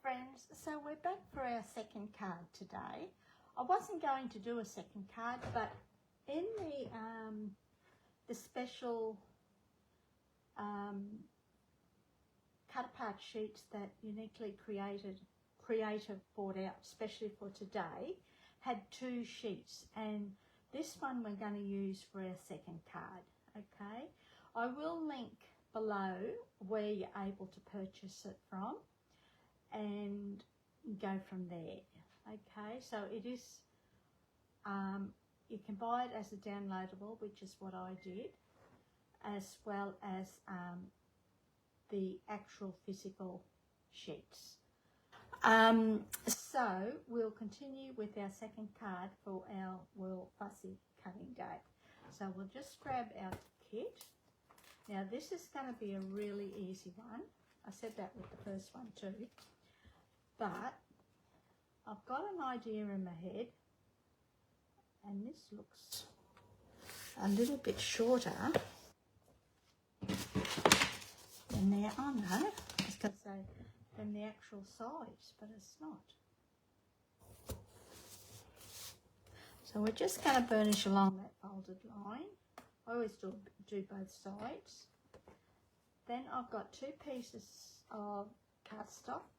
friends, so we're back for our second card today. I wasn't going to do a second card, but in the special cut apart sheets that Uniquely Creative brought out especially for today had 2 sheets, and this one we're going to use for our second card. Okay, I will link below where you're able to purchase it from and go from there. Okay, so it is you can buy it as a downloadable, which is what I did, as well as the actual physical sheets. So we'll continue with our second card for our World Fussy Cutting Day. So we'll just grab our kit. Now this is going to be a really easy one. I said that with the first one too. But I've got an idea in my head, and this looks a little bit shorter than the, oh no, I was going to say than the actual size, but it's not. So we're just going to burnish along that folded line. I always do both sides. Then I've got 2 pieces of cardstock.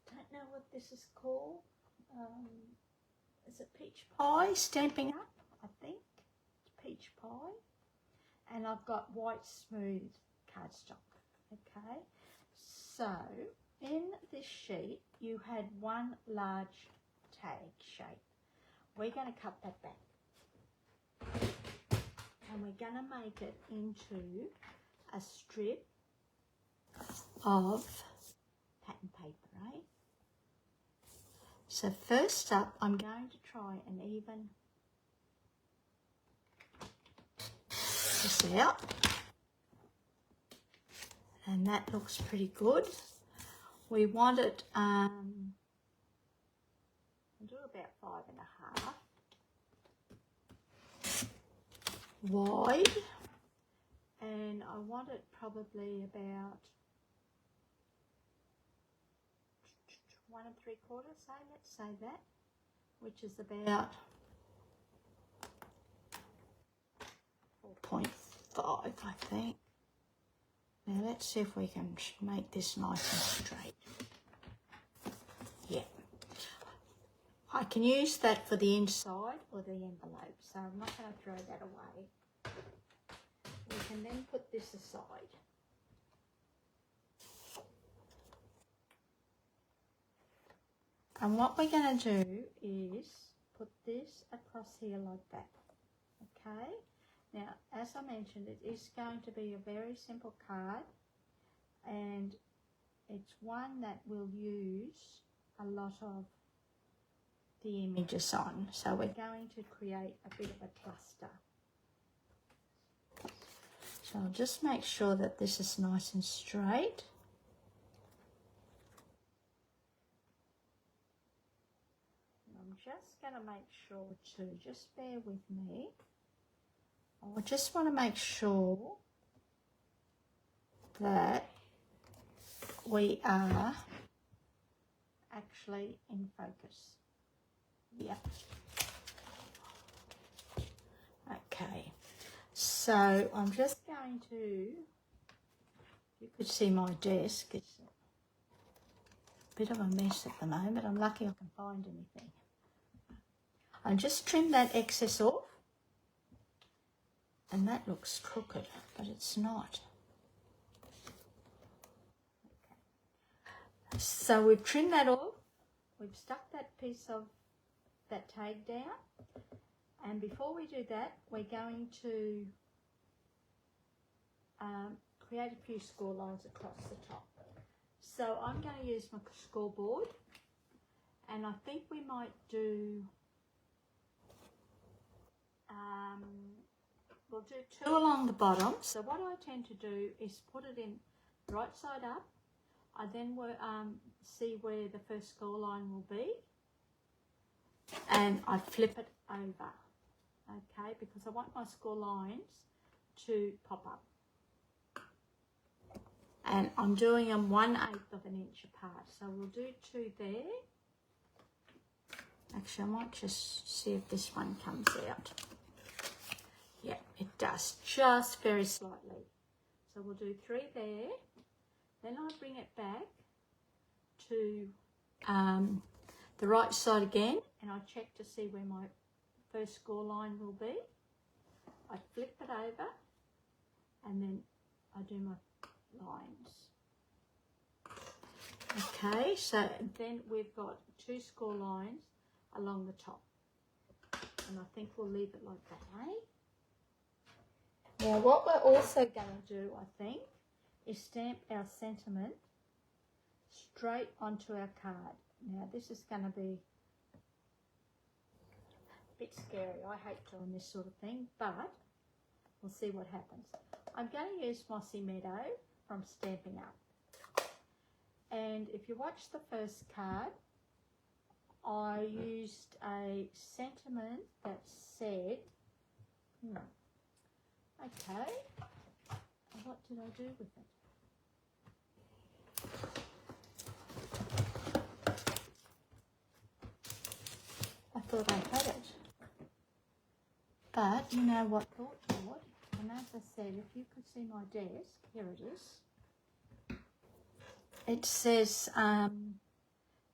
Don't know what this is called. Is it peach pie? Stamping Up, I think. It's peach pie. And I've got white smooth cardstock. Okay. So in this sheet you had one large tag shape. We're going to cut that back. And we're going to make it into a strip of pattern paper, right? So first up, I'm going to try and even this out. And that looks pretty good. We want it, I'll do about 5.5 wide, and I want it probably about 1 3/4, let's say that, which is about 4.5, I think. Now let's see if we can make this nice and straight. Yeah. I can use that for the inside or the envelope, so I'm not going to throw that away. We can then put this aside. And what we're going to do is put this across here like that. Okay? Now, as I mentioned, it is going to be a very simple card, and it's one that we'll use a lot of the images on. So we're going to create a bit of a cluster. So I'll just make sure that this is nice and straight. And I'm just going to make sure too, just bear with me. I just want to make sure that we are actually in focus. Yeah. Okay. So I'm just going to, you could see my desk, it's a bit of a mess at the moment. I'm lucky I can find anything. I'll just trim that excess off. And that looks crooked, but it's not. Okay. So we've trimmed that off. We've stuck that piece of that tag down. And before we do that, we're going to create a few score lines across the top. So I'm going to use my scoreboard, and I think we might do we'll do 2 along the bottom. So what I tend to do is put it in right side up. I then see where the first score line will be, and I flip it over, okay, because I want my score lines to pop up. And I'm doing them 1/8 of an inch apart. So we'll do 2 there. Actually, I might just see if this one comes out. Yeah, it does, just very slightly. So we'll do 3 there. Then I'll bring it back to the right side again, and I check to see where my first score line will be. I flip it over, and then I do my lines. Okay, so then we've got 2 score lines along the top, and I think we'll leave it like that, eh? Now what we're also going to do, I think, is stamp our sentiment straight onto our card. Now this is going to be a bit scary. I hate doing this sort of thing, but we'll see what happens. I'm going to use Mossy Meadow from Stampin' Up. And if you watch the first card, I used a sentiment that said, okay, what did I do with it? I thought I had it. But you know what thought would? And as I said, if you could see my desk, here it is. It says,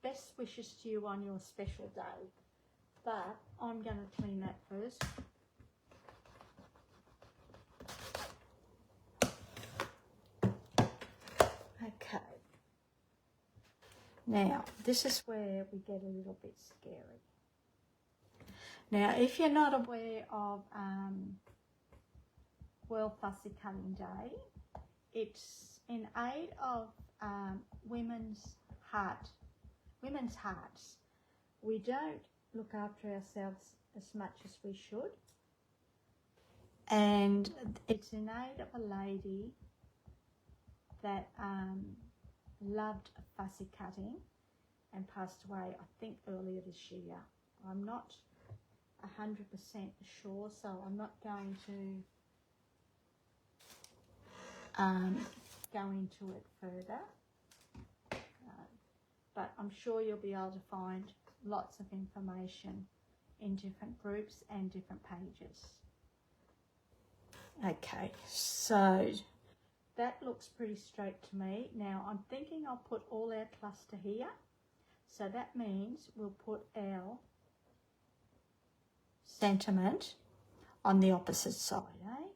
best wishes to you on your special day. But I'm going to clean that first. Okay. Now, this is where we get a little bit scary. Now, if you're not aware of World Fussy Cutting Day, it's in aid of women's hearts. We don't look after ourselves as much as we should. And it's in aid of a lady that loved fussy cutting and passed away, I think, earlier this year. I'm not 100% sure, so I'm not going to go into it further. But I'm sure you'll be able to find lots of information in different groups and different pages. Okay, so that looks pretty straight to me. Now I'm thinking I'll put all our cluster here. So that means we'll put our sentiment on the opposite side, eh?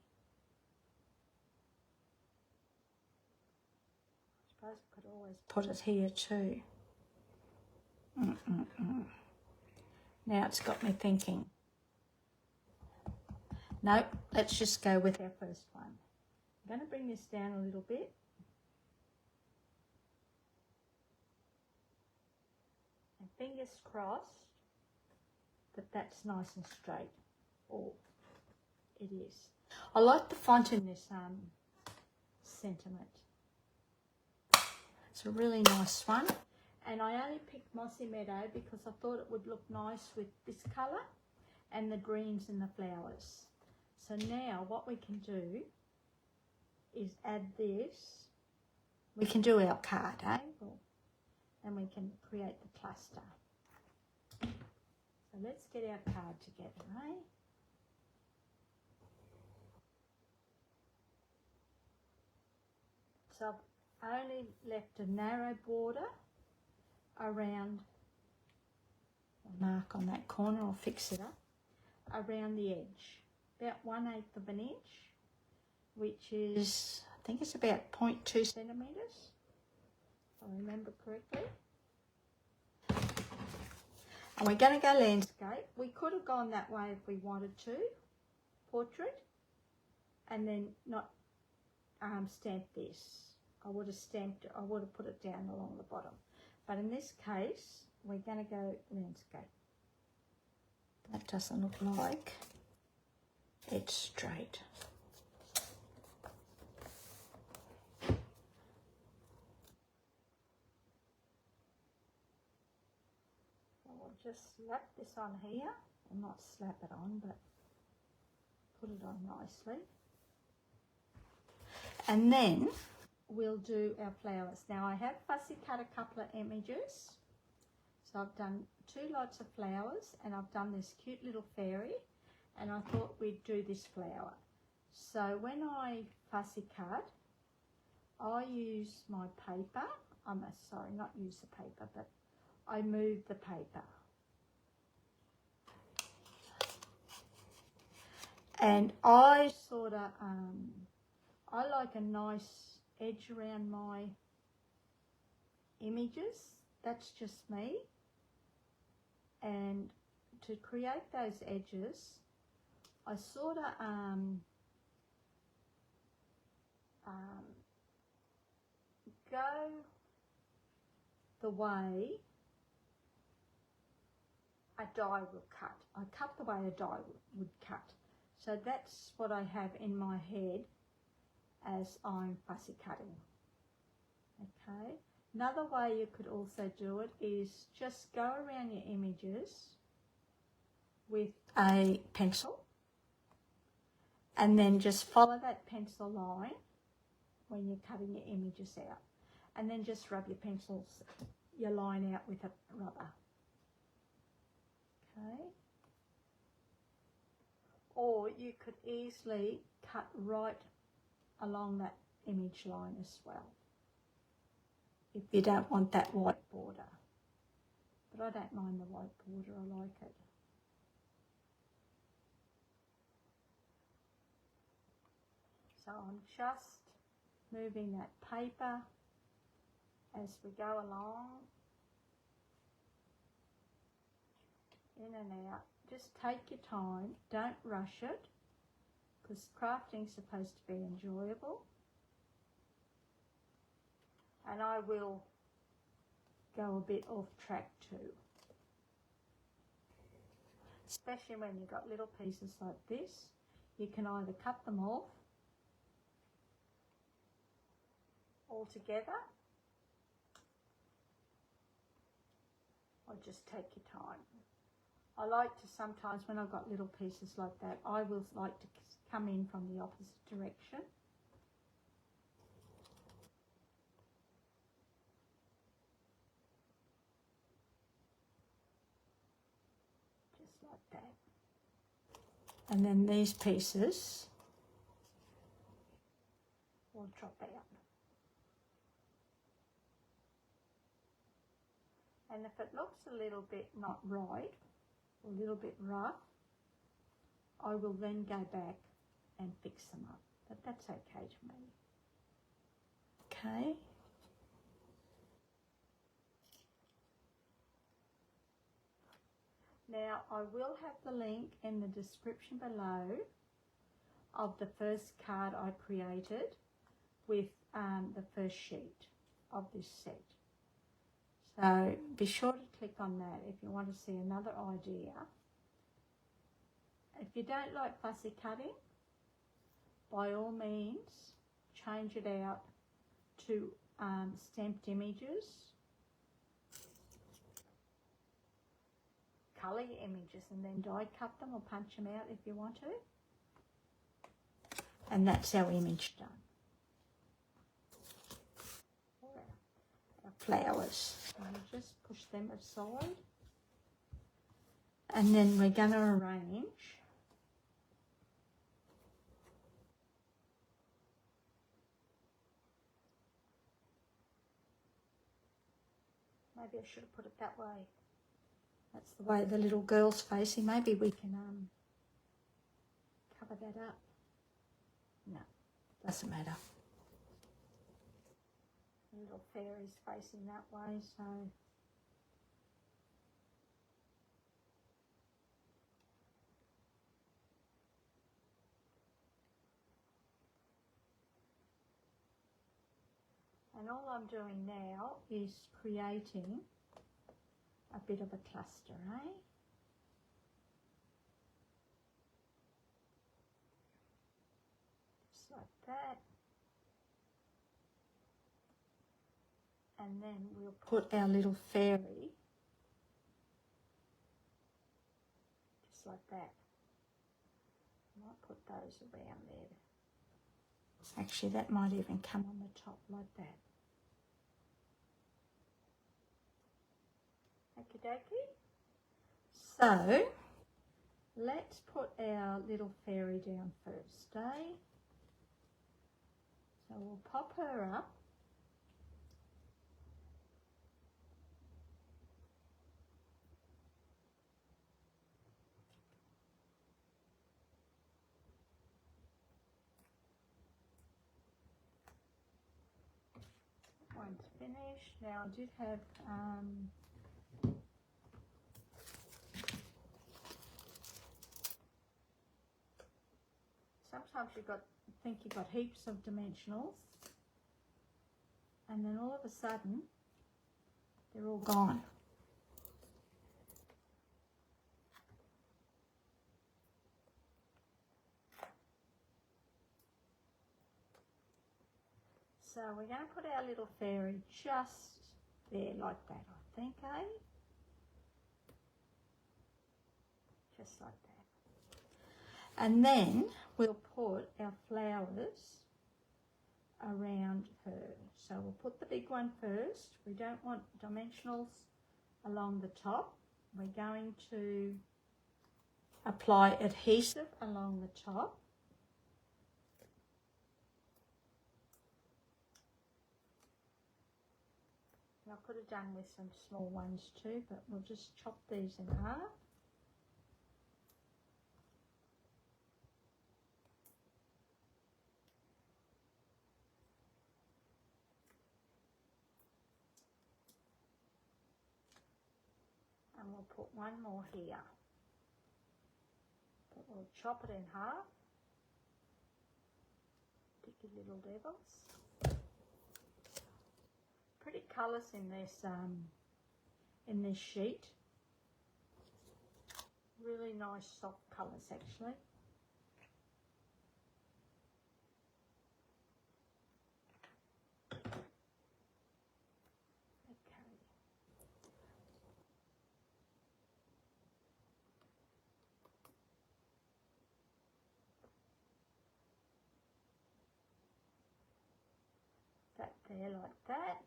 I suppose I could always put it here too. Now it's got me thinking. No, let's just go with our first one. I'm going to bring this down a little bit. And fingers crossed that that's nice and straight. Oh, it is. I like the font in this sentiment. It's a really nice one. And I only picked Mossy Meadow because I thought it would look nice with this colour and the greens and the flowers. So now what we can do is add this. We can do our card, eh? And we can create the cluster. So let's get our card together, eh? So I've only left a narrow border around, I'll mark on that corner, I'll fix it up, around the edge, about 1/8 of an inch, which is, I think it's about 0.2 centimetres, if I remember correctly. And we're going to go landscape. We could have gone that way if we wanted to, portrait, and then not stamp this. I would have put it down along the bottom. But in this case, we're going to go landscape. That doesn't look like it's straight. I'll just slap this on here. Well, not slap it on, but put it on nicely. And then we'll do our flowers. Now I have fussy cut a couple of images. So I've done 2 lots of flowers, and I've done this cute little fairy, and I thought we'd do this flower. So when I fussy cut, I use my paper. Sorry, not use the paper, but I move the paper. And I sort of, I like a nice edge around my images. That's just me. And to create those edges, I sort of go the way a die will cut. I cut the way a die would cut. So that's what I have in my head as I'm fussy cutting. Okay. Another way you could also do it is just go around your images with a pencil, and then just follow that pencil line when you're cutting your images out, and then just rub your line out with a rubber. Okay. Or you could easily cut right along that image line as well, if you don't want that white border. But I don't mind the white border, I like it. So I'm just moving that paper as we go along, in and out. Just take your time, don't rush it, because crafting's supposed to be enjoyable. And I will go a bit off track too. Especially when you've got little pieces like this, you can either cut them off all together, or just take your time. I like to sometimes, when I've got little pieces like that, I will like to come in from the opposite direction. Just like that. And then these pieces will drop out. And if it looks a little bit not right, a little bit rough, I will then go back and fix them up. But that's okay to me. Okay. Now I will have the link in the description below of the first card I created with the first sheet of this set. So be sure to click on that if you want to see another idea. If you don't like fussy cutting, by all means change it out to stamped images. Colour your images and then die cut them or punch them out if you want to. And that's our image done. Our flowers. So we'll just push them aside. And then we're going to arrange maybe I should have put it that way. That's the way the little girl's facing. Maybe we can cover that up. No, doesn't matter. The little fairy's facing that way, so and all I'm doing now is creating a bit of a cluster, eh? Just like that. And then we'll put our little fairy just like that. I might put those around there. Actually, that might even come on the top like that. Okie dokie. So, let's put our little fairy down first, eh? So we'll pop her up. One's finished. Now I did have sometimes think you've got heaps of dimensionals, and then all of a sudden they're all gone. So we're going to put our little fairy just there like that, I think, eh? Just like that. And then we'll put our flowers around her. So we'll put the big one first. We don't want dimensionals along the top. We're going to apply adhesive along the top. I could have done with some small ones too, but we'll just chop these in half. And we'll put one more here. But we'll chop it in half. Sticky little devils. Pretty colours in this sheet. Really nice soft colours actually. That there like that.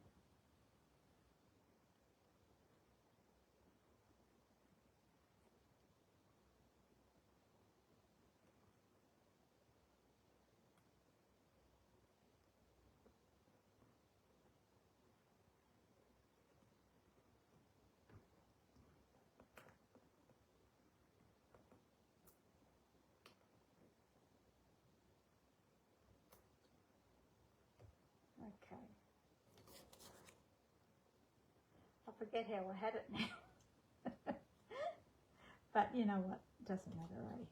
Okay. I forget how I had it now. But you know what? Doesn't matter, eh?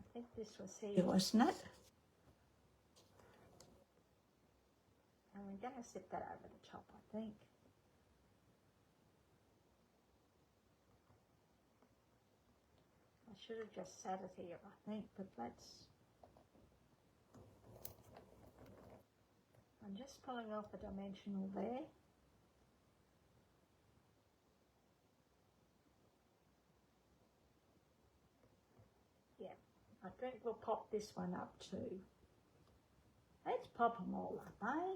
I think this was here, wasn't it? And we're going to sit that over the top, I think. I should have just sat it here, I think, but let's... I'm just pulling off a dimensional there. Yeah, I think we'll pop this one up too. Let's pop them all up, eh?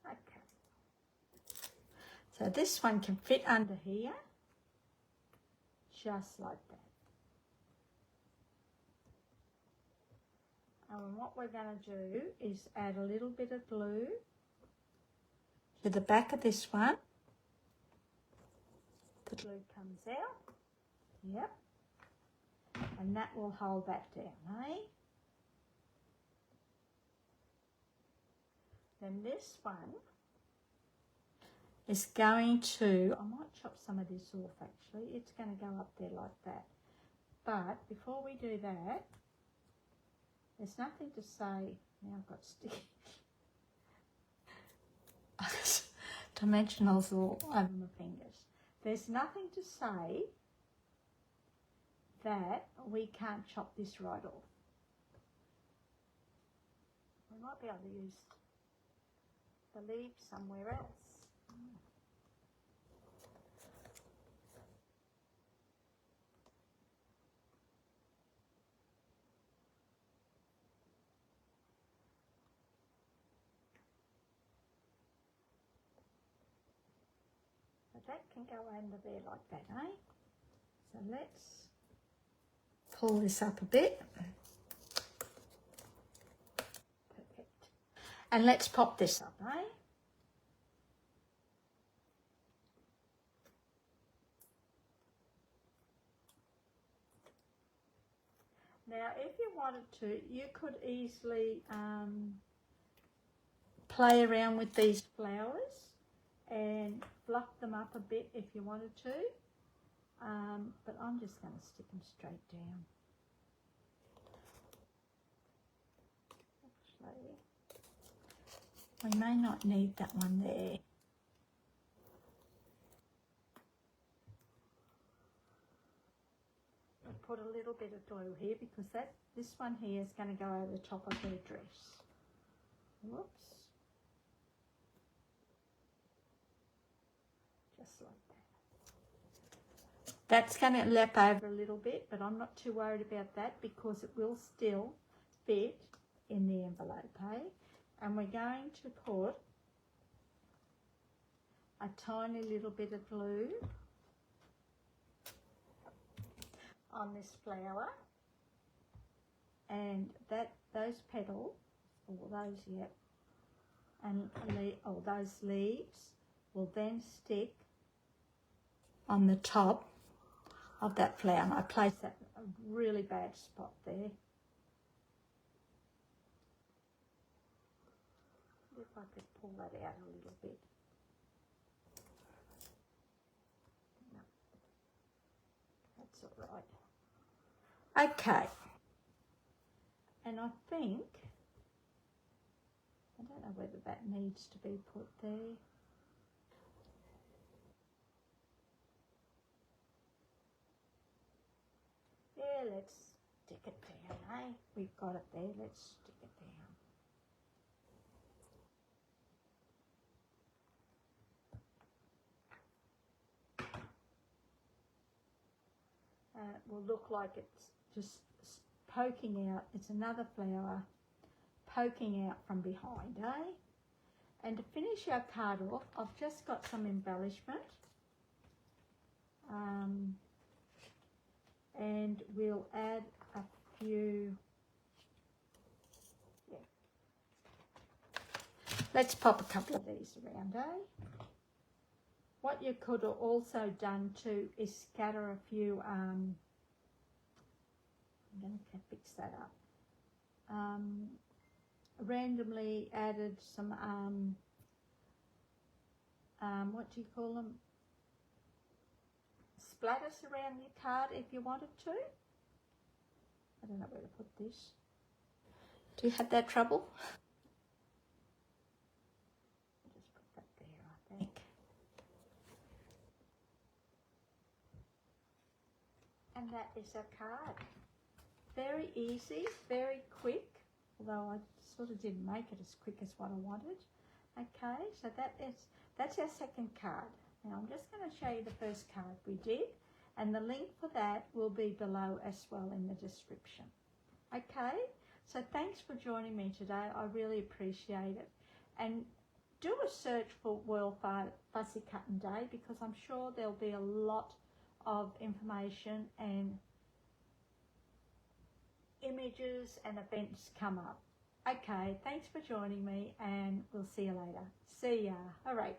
Okay. So this one can fit under here, just like that. And what we're going to do is add a little bit of glue to the back of this one. The glue comes out, yep, and that will hold that down, eh? Then this one is going to, I might chop some of this off actually, it's going to go up there like that. But before we do that, there's nothing to say, now I've got sticky dimensionals all over my fingers. There's nothing to say that we can't chop this right off. might be able to use the leaves somewhere else. But that can go under there like that, eh? So let's pull this up a bit. Perfect. And let's pop this up, eh? Now, if you wanted to, you could easily play around with these flowers and fluff them up a bit if you wanted to. But I'm just going to stick them straight down. Actually, we may not need that one there. Put a little bit of glue here because this one here is going to go over the top of her dress. Whoops. Just like that. That's going to lap over a little bit, but I'm not too worried about that because it will still fit in the envelope, eh? And we're going to put a tiny little bit of glue on this flower, and those petals, or those, yep, and those leaves will then stick on the top of that flower. And I placed that in a really bad spot there. If I could pull that out a little bit. No, that's all right. Okay, and I think, I don't know whether that needs to be put there. Yeah, let's stick it down, eh? We've got it there, let's stick it down. It will look like it's just poking out. It's another flower poking out from behind, eh? And to finish our card off, I've just got some embellishment. And we'll add a few. Yeah. Let's pop a couple of these around, eh? What you could have also done too is scatter a few, I'm going to fix that up, randomly added some, what do you call them, splatters around your card if you wanted to. I don't know where to put this. Do you have that trouble? I'll just put that there, I think. And that is our card. Very easy, very quick, although I sort of didn't make it as quick as what I wanted. Okay, so that's our second card. Now I'm just going to show you the first card we did, and the link for that will be below as well in the description. Okay, so thanks for joining me today. I really appreciate it. And do a search for World Fussy Cutting Day because I'm sure there'll be a lot of information and images and events come up. Okay, thanks for joining me and we'll see you later. See ya. All right.